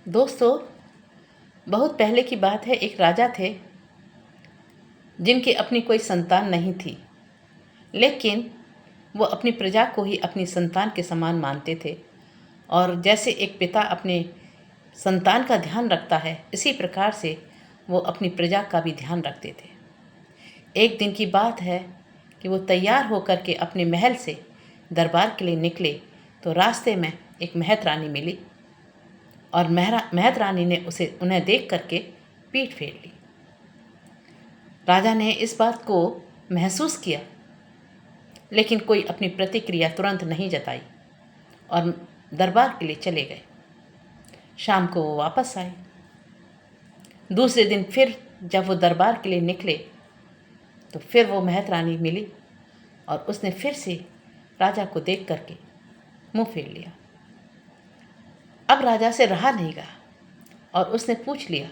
दोस्तों, बहुत पहले की बात है। एक राजा थे जिनकी अपनी कोई संतान नहीं थी, लेकिन वो अपनी प्रजा को ही अपनी संतान के समान मानते थे। और जैसे एक पिता अपने संतान का ध्यान रखता है, इसी प्रकार से वो अपनी प्रजा का भी ध्यान रखते थे। एक दिन की बात है कि वो तैयार होकर के अपने महल से दरबार के लिए निकले तो रास्ते में एक महत रानी मिली और महत रानी ने उन्हें देख करके पीठ फेर ली। राजा ने इस बात को महसूस किया, लेकिन कोई अपनी प्रतिक्रिया तुरंत नहीं जताई और दरबार के लिए चले गए। शाम को वो वापस आए। दूसरे दिन फिर जब वो दरबार के लिए निकले तो फिर वो महत रानी मिली और उसने फिर से राजा को देख करके मुंह फेर लिया। अब राजा से रहा नहीं गया और उसने पूछ लिया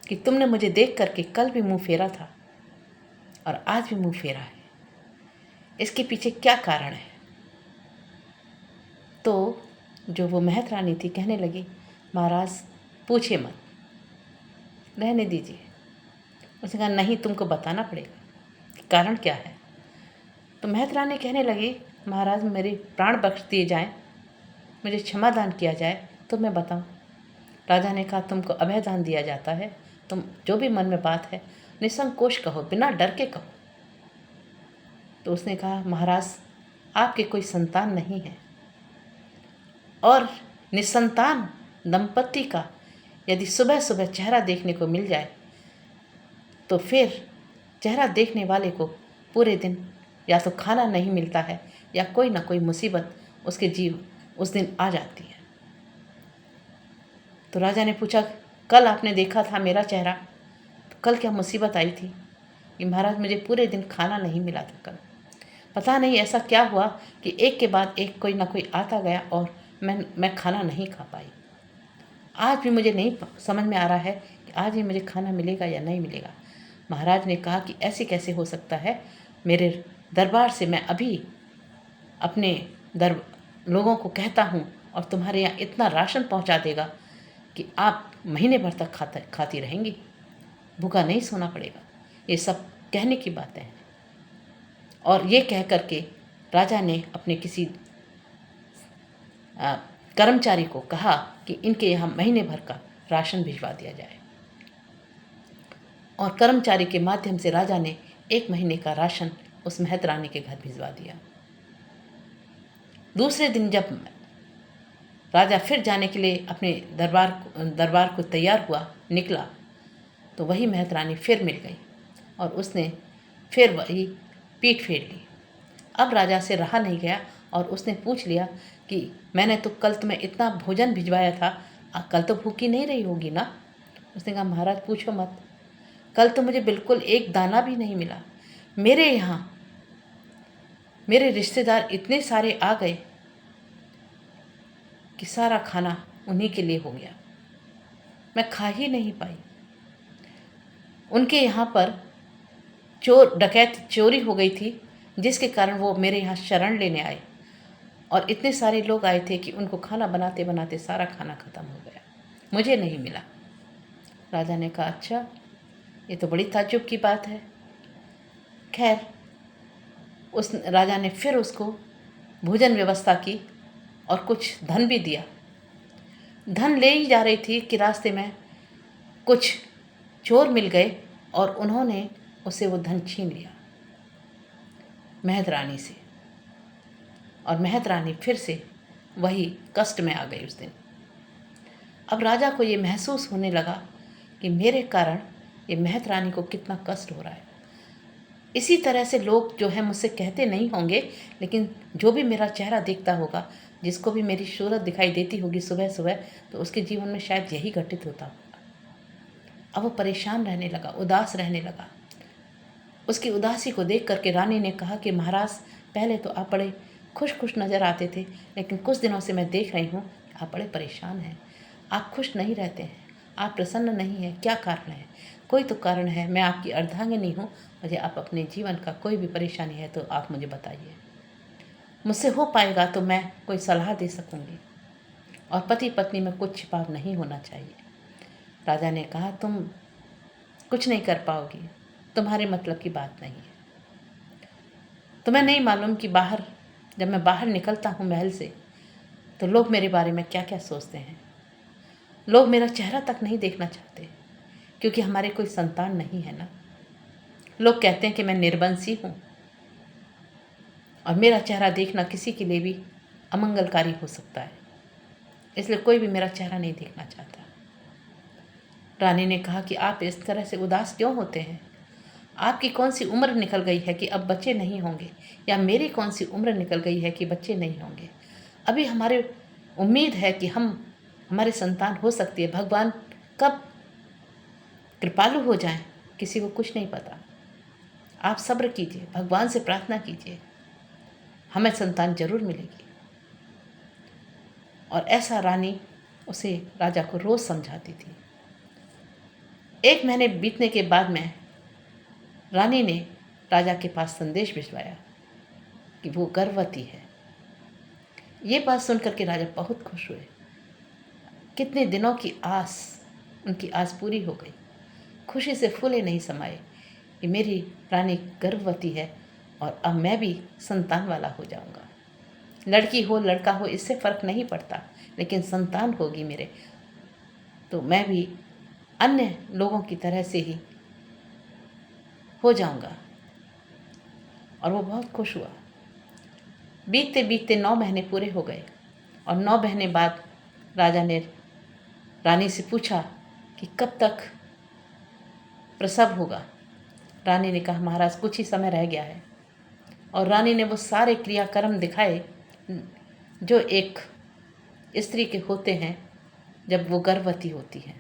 कि तुमने मुझे देख करके कल भी मुंह फेरा था और आज भी मुंह फेरा है, इसके पीछे क्या कारण है? तो जो वो महत रानी थी कहने लगी, महाराज पूछिए मत, रहने दीजिए। उसने कहा, नहीं, तुमको बताना पड़ेगा कि कारण क्या है। तो महत रानी कहने लगी, महाराज मेरे प्राण बख्श दिए जाएं, मुझे क्षमा दान किया जाए तो मैं बताऊं। राजा ने कहा, तुमको अभय दान दिया जाता है, तुम जो भी मन में बात है निसंकोच कहो, बिना डर के कहो। तो उसने कहा, महाराज आपके कोई संतान नहीं है और निसंतान दंपति का यदि सुबह सुबह चेहरा देखने को मिल जाए तो फिर चेहरा देखने वाले को पूरे दिन या तो खाना नहीं मिलता है या कोई ना कोई मुसीबत उसके जीव उस दिन आ जाती है। तो राजा ने पूछा, कल आपने देखा था मेरा चेहरा, तो कल क्या मुसीबत आई थी? कि महाराज मुझे पूरे दिन खाना नहीं मिला था कल, पता नहीं ऐसा क्या हुआ कि एक के बाद एक कोई ना कोई आता गया और मैं खाना नहीं खा पाई। आज भी मुझे नहीं समझ में आ रहा है कि आज ही मुझे खाना मिलेगा या नहीं मिलेगा। महाराज ने कहा कि ऐसे कैसे हो सकता है, मेरे दरबार से मैं अभी अपने लोगों को कहता हूँ और तुम्हारे यहाँ इतना राशन पहुँचा देगा कि आप महीने भर तक खाती रहेंगी, भूखा नहीं सोना पड़ेगा। ये सब कहने की बातें हैं। और ये कह करके राजा ने अपने किसी कर्मचारी को कहा कि इनके यहाँ महीने भर का राशन भिजवा दिया जाए। और कर्मचारी के माध्यम से राजा ने 1 महीने का राशन उस महत रानी के घर भिजवा दिया। दूसरे दिन जब राजा फिर जाने के लिए अपने दरबार को तैयार हुआ, निकला, तो वही महत रानी फिर मिल गई और उसने फिर वही पीठ फेर ली। अब राजा से रहा नहीं गया और उसने पूछ लिया कि मैंने तो कल तुम्हें इतना भोजन भिजवाया था, कल तो भूखी नहीं रही होगी ना? उसने कहा, महाराज पूछो मत, कल तो मुझे बिल्कुल एक दाना भी नहीं मिला। मेरे यहाँ मेरे रिश्तेदार इतने सारे आ गए कि सारा खाना उन्हीं के लिए हो गया, मैं खा ही नहीं पाई। उनके यहाँ पर चोर डकैत चोरी हो गई थी, जिसके कारण वो मेरे यहाँ शरण लेने आए और इतने सारे लोग आए थे कि उनको खाना बनाते बनाते सारा खाना ख़त्म हो गया, मुझे नहीं मिला। राजा ने कहा, अच्छा, ये तो बड़ी ताज्जुब की बात है। खैर, उस राजा ने फिर उसको भोजन व्यवस्था की और कुछ धन भी दिया। धन ले ही जा रही थी कि रास्ते में कुछ चोर मिल गए और उन्होंने उसे वो धन छीन लिया महत रानी से। और महत रानी फिर से वही कष्ट में आ गई उस दिन। अब राजा को ये महसूस होने लगा कि मेरे कारण ये महत रानी को कितना कष्ट हो रहा है। इसी तरह से लोग जो है मुझसे कहते नहीं होंगे, लेकिन जो भी मेरा चेहरा देखता होगा, जिसको भी मेरी सूरत दिखाई देती होगी सुबह सुबह, तो उसके जीवन में शायद यही घटित होता होगा। अब वो परेशान रहने लगा, उदास रहने लगा। उसकी उदासी को देख करके रानी ने कहा कि महाराज, पहले तो आप बड़े खुश खुश नज़र आते थे, लेकिन कुछ दिनों से मैं देख रही हूँ आप बड़े परेशान हैं, आप खुश नहीं रहते हैं, आप प्रसन्न नहीं हैं। क्या कारण है? कोई तो कारण है। मैं आपकी अर्धांगिनी हूँ, मुझे आप अपने जीवन का कोई भी परेशानी है तो आप मुझे बताइए, मुझसे हो पाएगा तो मैं कोई सलाह दे सकूँगी। और पति पत्नी में कुछ छिपाव नहीं होना चाहिए। राजा ने कहा, तुम कुछ नहीं कर पाओगी, तुम्हारे मतलब की बात नहीं है। तुम्हें नहीं मालूम कि जब मैं बाहर निकलता हूँ महल से, तो लोग मेरे बारे में क्या क्या सोचते हैं। लोग मेरा चेहरा तक नहीं देखना चाहते, क्योंकि हमारे कोई संतान नहीं है ना। लोग कहते हैं कि मैं निर्वंशी हूँ, और मेरा चेहरा देखना किसी के लिए भी अमंगलकारी हो सकता है, इसलिए कोई भी मेरा चेहरा नहीं देखना चाहता। रानी ने कहा कि आप इस तरह से उदास क्यों होते हैं? आपकी कौन सी उम्र निकल गई है कि अब बच्चे नहीं होंगे, या मेरी कौन सी उम्र निकल गई है कि बच्चे नहीं होंगे? अभी हमारे उम्मीद है कि हमारे संतान हो सकती है। भगवान कब कृपालु हो जाएं, किसी को कुछ नहीं पता। आप सब्र कीजिए, भगवान से प्रार्थना कीजिए, हमें संतान जरूर मिलेगी। और ऐसा रानी उसे राजा को रोज समझाती थी। 1 महीने बीतने के बाद में रानी ने राजा के पास संदेश भिजवाया कि वो गर्भवती है। ये बात सुनकर के राजा बहुत खुश हुए। कितने दिनों की आस, उनकी आस पूरी हो गई। खुशी से फूले नहीं समाए कि मेरी रानी गर्भवती है और अब मैं भी संतान वाला हो जाऊंगा। लड़की हो लड़का हो इससे फ़र्क नहीं पड़ता, लेकिन संतान होगी मेरे, तो मैं भी अन्य लोगों की तरह से ही हो जाऊंगा। और वो बहुत खुश हुआ। बीतते बीतते 9 महीने पूरे हो गए, और 9 महीने बाद राजा ने रानी से पूछा कि कब तक प्रसव होगा। रानी ने कहा, महाराज कुछ ही समय रह गया है। और रानी ने वो सारे क्रियाक्रम दिखाए जो एक स्त्री के होते हैं जब वो गर्भवती होती है।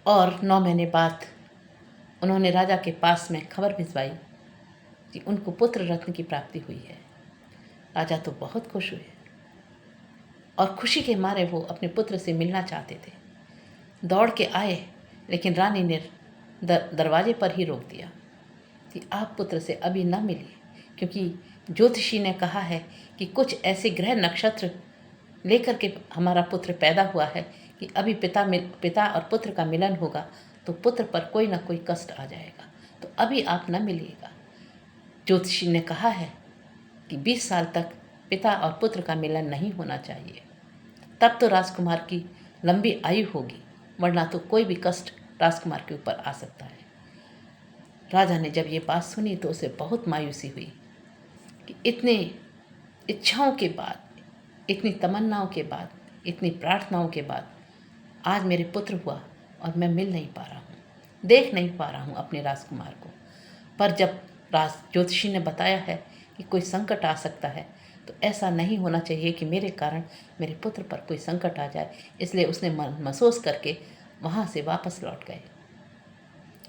और 9 महीने बाद उन्होंने राजा के पास में खबर भिजवाई कि उनको पुत्र रत्न की प्राप्ति हुई है। राजा तो बहुत खुश हुए, और खुशी के मारे वो अपने पुत्र से मिलना चाहते थे। दौड़ के आए, लेकिन रानी ने दरवाजे पर ही रोक दिया कि आप पुत्र से अभी न मिलिए, क्योंकि ज्योतिषी ने कहा है कि कुछ ऐसे ग्रह नक्षत्र लेकर के हमारा पुत्र पैदा हुआ है कि अभी पिता और पुत्र का मिलन होगा तो पुत्र पर कोई ना कोई कष्ट आ जाएगा, तो अभी आप न मिलिएगा। ज्योतिषी ने कहा है कि 20 साल तक पिता और पुत्र का मिलन नहीं होना चाहिए, तब तो राजकुमार की लंबी आयु होगी, वरना तो कोई भी कष्ट राजकुमार के ऊपर आ सकता है। राजा ने जब ये बात सुनी तो उसे बहुत मायूसी हुई कि इतने इच्छाओं के बाद, इतनी तमन्नाओं के बाद, इतनी प्रार्थनाओं के बाद आज मेरे पुत्र हुआ और मैं मिल नहीं पा रहा हूँ, देख नहीं पा रहा हूँ अपने राजकुमार को। पर जब ज्योतिषी ने बताया है कि कोई संकट आ सकता है, तो ऐसा नहीं होना चाहिए कि मेरे कारण मेरे पुत्र पर कोई संकट आ जाए, इसलिए उसने महसूस करके वहाँ से वापस लौट गए।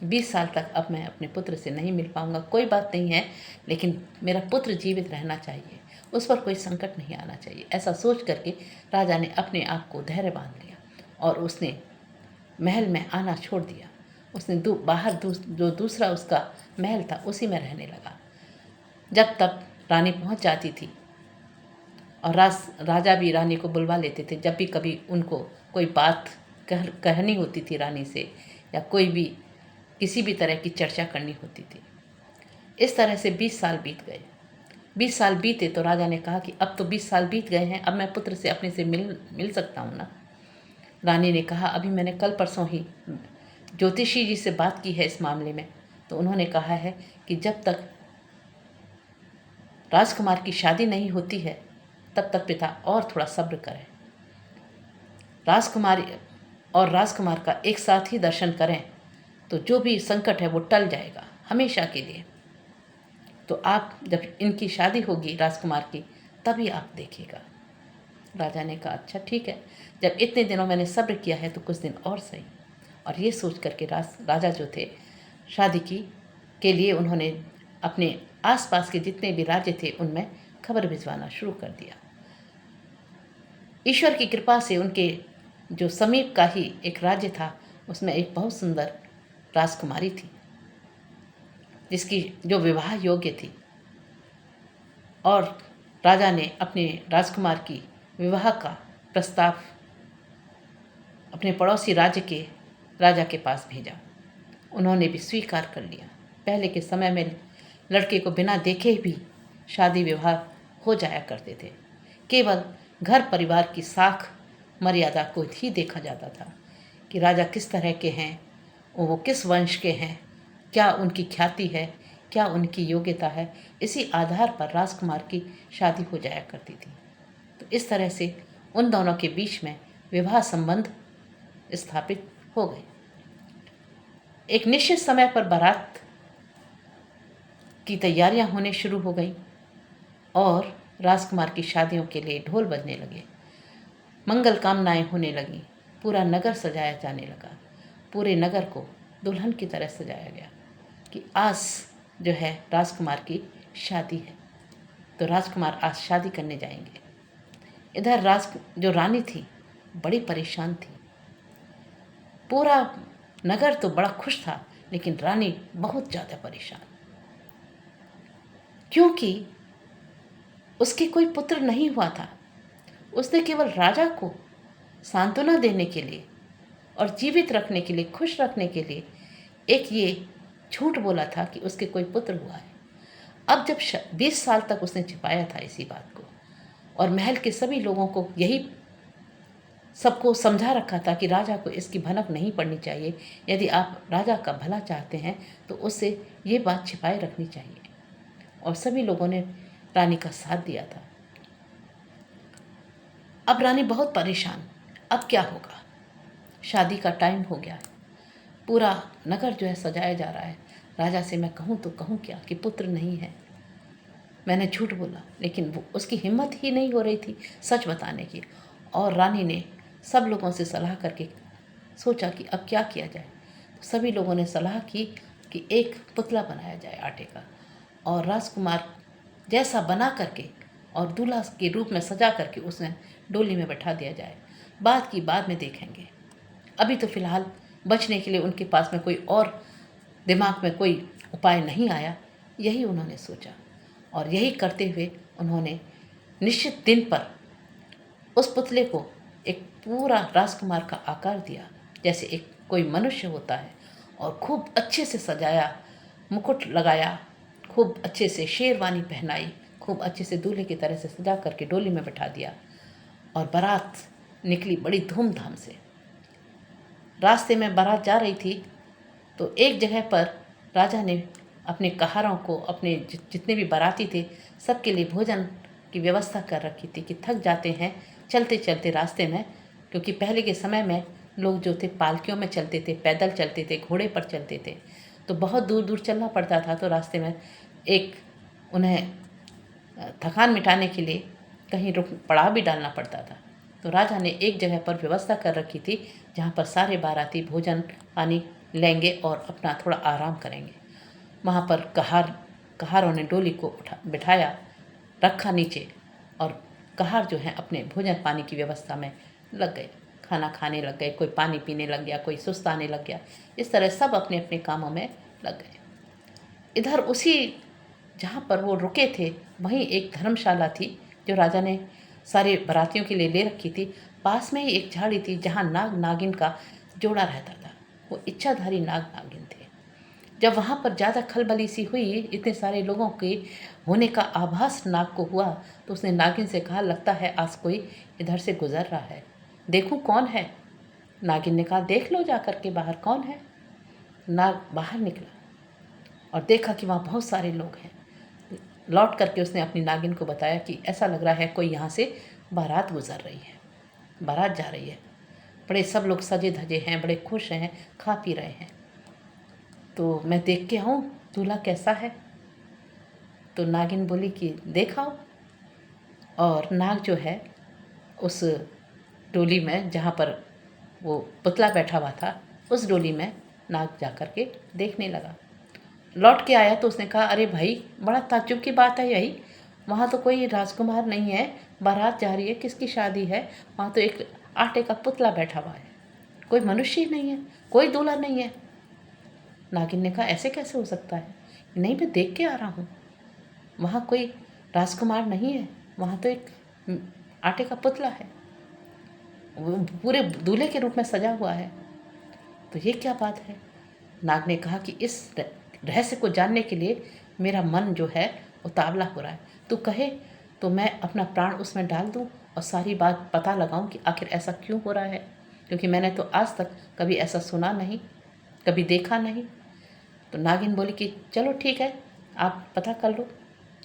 20 साल तक अब मैं अपने पुत्र से नहीं मिल पाऊंगा, कोई बात नहीं है, लेकिन मेरा पुत्र जीवित रहना चाहिए, उस पर कोई संकट नहीं आना चाहिए। ऐसा सोच करके राजा ने अपने आप को धैर्य बांध लिया और उसने महल में आना छोड़ दिया। उसने बाहर जो दूसरा उसका महल था उसी में रहने लगा। जब तब रानी पहुंच जाती थी, और राजा भी रानी को बुलवा लेते थे जब भी कभी उनको कोई बात कहनी होती थी रानी से, या कोई भी किसी भी तरह की चर्चा करनी होती थी। इस तरह से 20 साल बीत गए। 20 साल बीते तो राजा ने कहा कि अब तो 20 साल बीत गए हैं, अब मैं पुत्र से अपने से मिल सकता हूँ ना। रानी ने कहा, अभी मैंने कल परसों ही ज्योतिषी जी से बात की है इस मामले में, तो उन्होंने कहा है कि जब तक राजकुमार की शादी नहीं होती है तब तक पिता और थोड़ा सब्र करें। राजकुमारी और राजकुमार का एक साथ ही दर्शन करें तो जो भी संकट है वो टल जाएगा हमेशा के लिए। तो आप जब इनकी शादी होगी राजकुमार की, तभी आप देखिएगा। राजा ने कहा, अच्छा ठीक है, जब इतने दिनों मैंने सब्र किया है तो कुछ दिन और सही। और ये सोच करके राजा जो थे शादी के लिए उन्होंने अपने आसपास के जितने भी राज्य थे उनमें खबर भिजवाना शुरू कर दिया। ईश्वर की कृपा से उनके जो समीप का ही एक राज्य था उसमें एक बहुत सुंदर राजकुमारी थी, जिसकी जो विवाह योग्य थी। और राजा ने अपने राजकुमार की विवाह का प्रस्ताव अपने पड़ोसी राज्य के राजा के पास भेजा। उन्होंने भी स्वीकार कर लिया। पहले के समय में लड़के को बिना देखे भी शादी विवाह हो जाया करते थे। केवल घर परिवार की साख मर्यादा को ही देखा जाता था कि राजा किस तरह के हैं, वो किस वंश के हैं, क्या उनकी ख्याति है, क्या उनकी योग्यता है। इसी आधार पर राजकुमार की शादी हो जाया करती थी। तो इस तरह से उन दोनों के बीच में विवाह संबंध स्थापित हो गए। एक निश्चित समय पर बारात की तैयारियां होने शुरू हो गई और राजकुमार की शादियों के लिए ढोल बजने लगे, मंगल कामनाएं होने लगीं, पूरा नगर सजाया जाने लगा। पूरे नगर को दुल्हन की तरह सजाया गया कि आज जो है राजकुमार की शादी है, तो राजकुमार आज शादी करने जाएंगे। इधर जो रानी थी बड़ी परेशान थी। पूरा नगर तो बड़ा खुश था, लेकिन रानी बहुत ज़्यादा परेशान, क्योंकि उसके कोई पुत्र नहीं हुआ था। उसने केवल राजा को सांत्वना देने के लिए और जीवित रखने के लिए, खुश रखने के लिए एक ये झूठ बोला था कि उसके कोई पुत्र हुआ है। अब जब 20 साल तक उसने छिपाया था इसी बात को, और महल के सभी लोगों को यही सबको समझा रखा था कि राजा को इसकी भनक नहीं पड़नी चाहिए, यदि आप राजा का भला चाहते हैं तो उससे ये बात छिपाए रखनी चाहिए, और सभी लोगों ने रानी का साथ दिया था। अब रानी बहुत परेशान, अब क्या होगा। शादी का टाइम हो गया है, पूरा नगर जो है सजाया जा रहा है। राजा से मैं कहूँ तो कहूँ क्या कि पुत्र नहीं है। मैंने झूठ बोला, लेकिन वो उसकी हिम्मत ही नहीं हो रही थी सच बताने की। और रानी ने सब लोगों से सलाह करके सोचा कि अब क्या किया जाए। तो सभी लोगों ने सलाह की कि एक पुतला बनाया जाए आटे का, और राजकुमार जैसा बना करके और दूल्हा के रूप में सजा करके उसमें डोली में बैठा दिया जाए। बात की बाद में देखेंगे, अभी तो फिलहाल बचने के लिए उनके पास में कोई और दिमाग में कोई उपाय नहीं आया। यही उन्होंने सोचा, और यही करते हुए उन्होंने निश्चित दिन पर उस पुतले को एक पूरा राजकुमार का आकार दिया, जैसे एक कोई मनुष्य होता है, और खूब अच्छे से सजाया, मुकुट लगाया, खूब अच्छे से शेरवानी पहनाई, खूब अच्छे से दूल्हे की तरह से सजा करके डोली में बैठा दिया, और बारात निकली बड़ी धूमधाम से। रास्ते में बारात जा रही थी तो एक जगह पर राजा ने अपने कहारों को, अपने जितने भी बाराती थे, सबके लिए भोजन की व्यवस्था कर रखी थी कि थक जाते हैं चलते चलते रास्ते में, क्योंकि पहले के समय में लोग जो थे पालकियों में चलते थे, पैदल चलते थे, घोड़े पर चलते थे, तो बहुत दूर दूर चलना पड़ता था। तो रास्ते में एक उन्हें थकान मिटाने के लिए कहीं रुक पड़ाव भी डालना पड़ता था। तो राजा ने एक जगह पर व्यवस्था कर रखी थी जहाँ पर सारे बाराती भोजन पानी लेंगे और अपना थोड़ा आराम करेंगे। वहाँ पर कहारों ने डोली को बिठाया, रखा नीचे, और कहार जो है अपने भोजन पानी की व्यवस्था में लग गए, खाना खाने लग गए, कोई पानी पीने लग गया, कोई सुस्ताने लग गया। इस तरह सब अपने अपने कामों में लग गए। इधर उसी जहाँ पर वो रुके थे वहीं एक धर्मशाला थी जो राजा ने सारे बारातियों के लिए ले रखी थी। पास में ही एक झाड़ी थी जहाँ नाग नागिन का जोड़ा रहता था। वो इच्छाधारी नाग नागिन थे। जब वहाँ पर ज़्यादा खलबली सी हुई, इतने सारे लोगों के होने का आभास नाग को हुआ, तो उसने नागिन से कहा, लगता है आज कोई इधर से गुजर रहा है, देखूं कौन है। नागिन ने कहा, देख लो जा कर के बाहर कौन है। नाग बाहर निकला और देखा कि वहाँ बहुत सारे लोग हैं। लौट करके उसने अपनी नागिन को बताया कि ऐसा लग रहा है कोई यहाँ से बारात गुजर रही है, बारात जा रही है। बड़े सब लोग सजे धजे हैं, बड़े खुश हैं, खा पी रहे हैं, तो मैं देख के आऊँ दूल्हा कैसा है। तो नागिन बोली कि देखाओ। और नाग जो है उस डोली में जहाँ पर वो पुतला बैठा हुआ था, उस डोली में नाग जा कर के देखने लगा। लौट के आया तो उसने कहा, अरे भाई बड़ा ताज्जुब की बात है यही, वहाँ तो कोई राजकुमार नहीं है, बारात जा रही है, किसकी शादी है, वहाँ तो एक आटे का पुतला बैठा हुआ है, कोई मनुष्य ही नहीं है, कोई दूल्हा नहीं है। नागिन ने कहा, ऐसे कैसे हो सकता है। नहीं, मैं देख के आ रहा हूँ, वहाँ कोई राजकुमार नहीं है, वहाँ तो एक आटे का पुतला है, वो पूरे दूल्हे के रूप में सजा हुआ है। तो ये क्या बात है? नाग ने कहा कि इस रहस्य को जानने के लिए मेरा मन जो है उतावला हो रहा है। तू कहे तो मैं अपना प्राण उसमें डाल दूं और सारी बात पता लगाऊं कि आखिर ऐसा क्यों हो रहा है, क्योंकि मैंने तो आज तक कभी ऐसा सुना नहीं, कभी देखा नहीं। तो नागिन बोली कि चलो ठीक है, आप पता कर लो,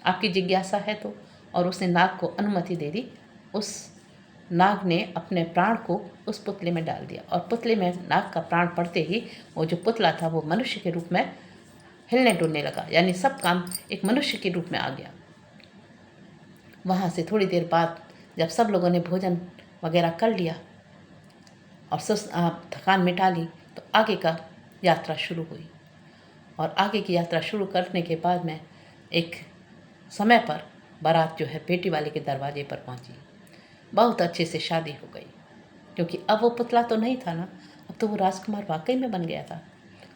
आपकी जिज्ञासा है तो। और उसने नाग को अनुमति दे दी। उस नाग ने अपने प्राण को उस पुतले में डाल दिया और पुतले में नाग का प्राण पड़ते ही वो जो पुतला था वो मनुष्य के रूप में हिलने डुलने लगा, यानी सब काम एक मनुष्य के रूप में आ गया। वहाँ से थोड़ी देर बाद जब सब लोगों ने भोजन वगैरह कर लिया और थकान मिटा ली, तो आगे का यात्रा शुरू हुई। और आगे की यात्रा शुरू करने के बाद में एक समय पर बारात जो है बेटी वाले के दरवाजे पर पहुंची। बहुत अच्छे से शादी हो गई, क्योंकि अब वो पुतला तो नहीं था ना, अब तो वो राजकुमार वाकई में बन गया था।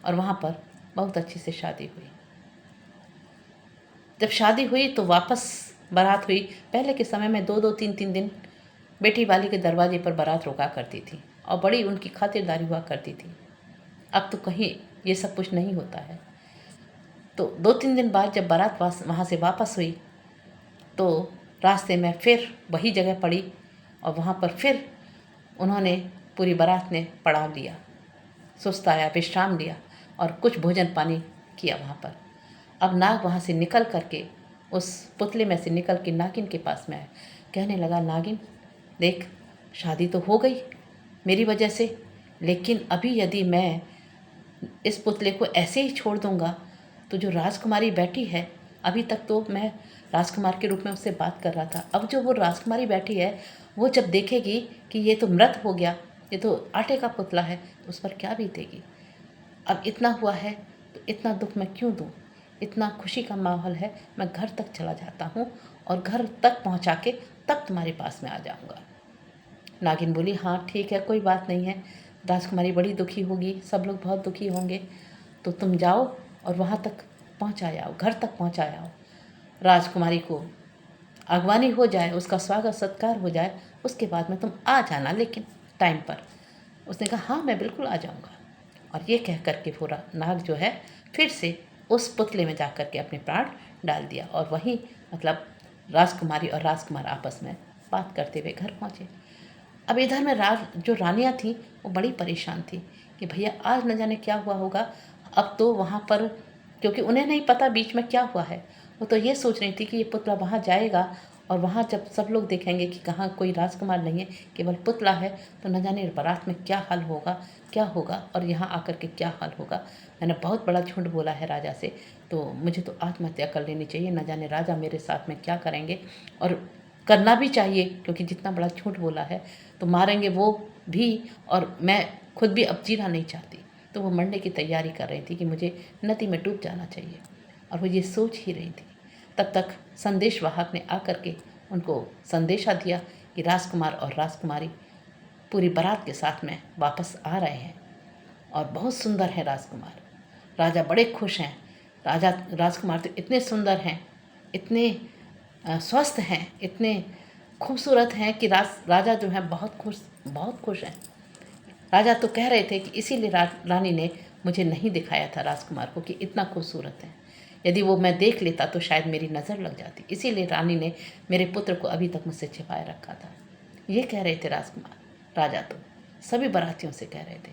और वहाँ पर बहुत अच्छे से शादी हुई। जब शादी हुई तो वापस बारात हुई। पहले के समय में 2-2 3-3 दिन बेटी वाले के दरवाजे पर बारात रुका करती थी और बड़ी उनकी खातिरदारी हुआ करती थी। अब तो कहीं ये सब कुछ नहीं होता है। तो 2-3 दिन बाद जब बारात वहाँ से वापस हुई तो रास्ते में फिर वही जगह पड़ी और वहाँ पर फिर उन्होंने पूरी बारात ने पड़ाव लिया, सुस्ताया, विश्राम लिया और कुछ भोजन पानी किया वहाँ पर। अब नाग वहाँ से निकल करके उस पुतले में से निकल के नागिन के पास में आया। कहने लगा, नागिन देख, शादी तो हो गई मेरी वजह से, लेकिन अभी यदि मैं इस पुतले को ऐसे ही छोड़ दूंगा तो जो राजकुमारी बैठी है, अभी तक तो मैं राजकुमार के रूप में उससे बात कर रहा था, अब जो वो राजकुमारी बैठी है वो जब देखेगी कि ये तो मृत हो गया, ये तो आटे का पुतला है, तो उस पर क्या बीतेगी। अब इतना हुआ है तो इतना दुख मैं क्यों दूँ, इतना खुशी का माहौल है, मैं घर तक चला जाता हूँ और घर तक पहुँचा के तब तुम्हारे पास में आ जाऊँगा। नागिन बोली, हाँ ठीक है, कोई बात नहीं है, राजकुमारी बड़ी दुखी होगी, सब लोग बहुत दुखी होंगे, तो तुम जाओ और वहाँ तक पहुँचा जाओ, घर तक पहुँचा जाओ, राजकुमारी को अगवानी हो जाए, उसका स्वागत सत्कार हो जाए, उसके बाद में तुम आ जाना, लेकिन टाइम पर। उसने कहा, हाँ मैं बिल्कुल आ जाऊँगा। और ये कह कर के पूरा नाग जो है फिर से उस पुतले में जा कर के अपने प्राण डाल दिया और वहीं मतलब राजकुमारी और राजकुमार आपस में बात करते हुए घर पहुँचे। अब इधर में जो रानियाँ थी वो बड़ी परेशान थी कि भैया आज न जाने क्या हुआ होगा। अब तो वहाँ पर, क्योंकि उन्हें नहीं पता बीच में क्या हुआ है, वो तो ये सोच रही थी कि ये पुतला वहाँ जाएगा और वहाँ जब सब लोग देखेंगे कि कहाँ कोई राजकुमार नहीं है, केवल पुतला है, तो न जाने बारात में क्या हाल होगा, क्या होगा और यहाँ आकर के क्या हाल होगा। मैंने बहुत बड़ा झूठ बोला है राजा से, तो मुझे तो आत्महत्या कर लेनी चाहिए, न जाने राजा मेरे साथ में क्या करेंगे, और करना भी चाहिए, क्योंकि जितना बड़ा झूठ बोला है तो मारेंगे वो भी और मैं खुद भी अब जीना नहीं चाहती। तो वो मरने की तैयारी कर रही थी कि मुझे नदी में डूब जाना चाहिए, और वो ये सोच ही रही थी। तब तक संदेशवाहक ने आकर के उनको संदेशा दिया कि राजकुमार और राजकुमारी पूरी बारात के साथ में वापस आ रहे हैं और बहुत सुंदर है राजकुमार। राजा बड़े खुश हैं। राजकुमार तो इतने सुंदर हैं, इतने स्वस्थ हैं, इतने खूबसूरत हैं कि राजा जो हैं बहुत खुश हैं। राजा तो कह रहे थे कि इसीलिए रानी ने मुझे नहीं दिखाया था राजकुमार को कि इतना खूबसूरत है, यदि वो मैं देख लेता तो शायद मेरी नज़र लग जाती, इसीलिए रानी ने मेरे पुत्र को अभी तक मुझसे छिपाए रखा था। ये कह रहे थे राजकुमार। राजा तो सभी बारातियों से कह रहे थे।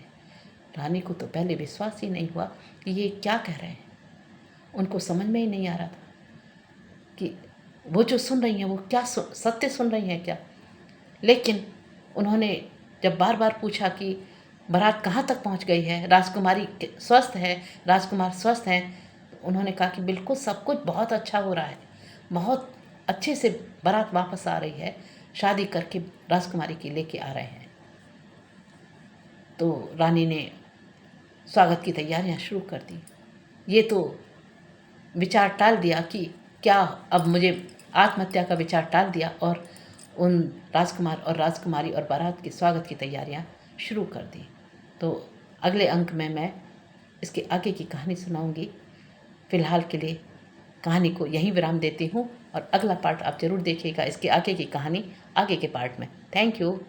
रानी को तो पहले विश्वास ही नहीं हुआ कि ये क्या कह रहे हैं। उनको समझ में ही नहीं आ रहा था कि वो जो सुन रही हैं वो क्या सत्य सुन रही हैं क्या। लेकिन उन्होंने जब बार बार पूछा कि बारात कहाँ तक पहुँच गई है, राजकुमारी स्वस्थ है, राजकुमार स्वस्थ हैं, तो उन्होंने कहा कि बिल्कुल सब कुछ बहुत अच्छा हो रहा है, बहुत अच्छे से बारात वापस आ रही है, शादी करके राजकुमारी की लेके आ रहे हैं। तो रानी ने स्वागत की तैयारियां शुरू कर दी। ये तो विचार टाल दिया कि क्या अब मुझे आत्महत्या का विचार टाल दिया और उन राजकुमार और राजकुमारी और बारात की स्वागत की तैयारियां शुरू कर दी। तो अगले अंक में मैं इसके आगे की कहानी सुनाऊंगी। फ़िलहाल के लिए कहानी को यहीं विराम देती हूँ और अगला पार्ट आप ज़रूर देखिएगा। इसके आगे की कहानी आगे के पार्ट में। Thank you.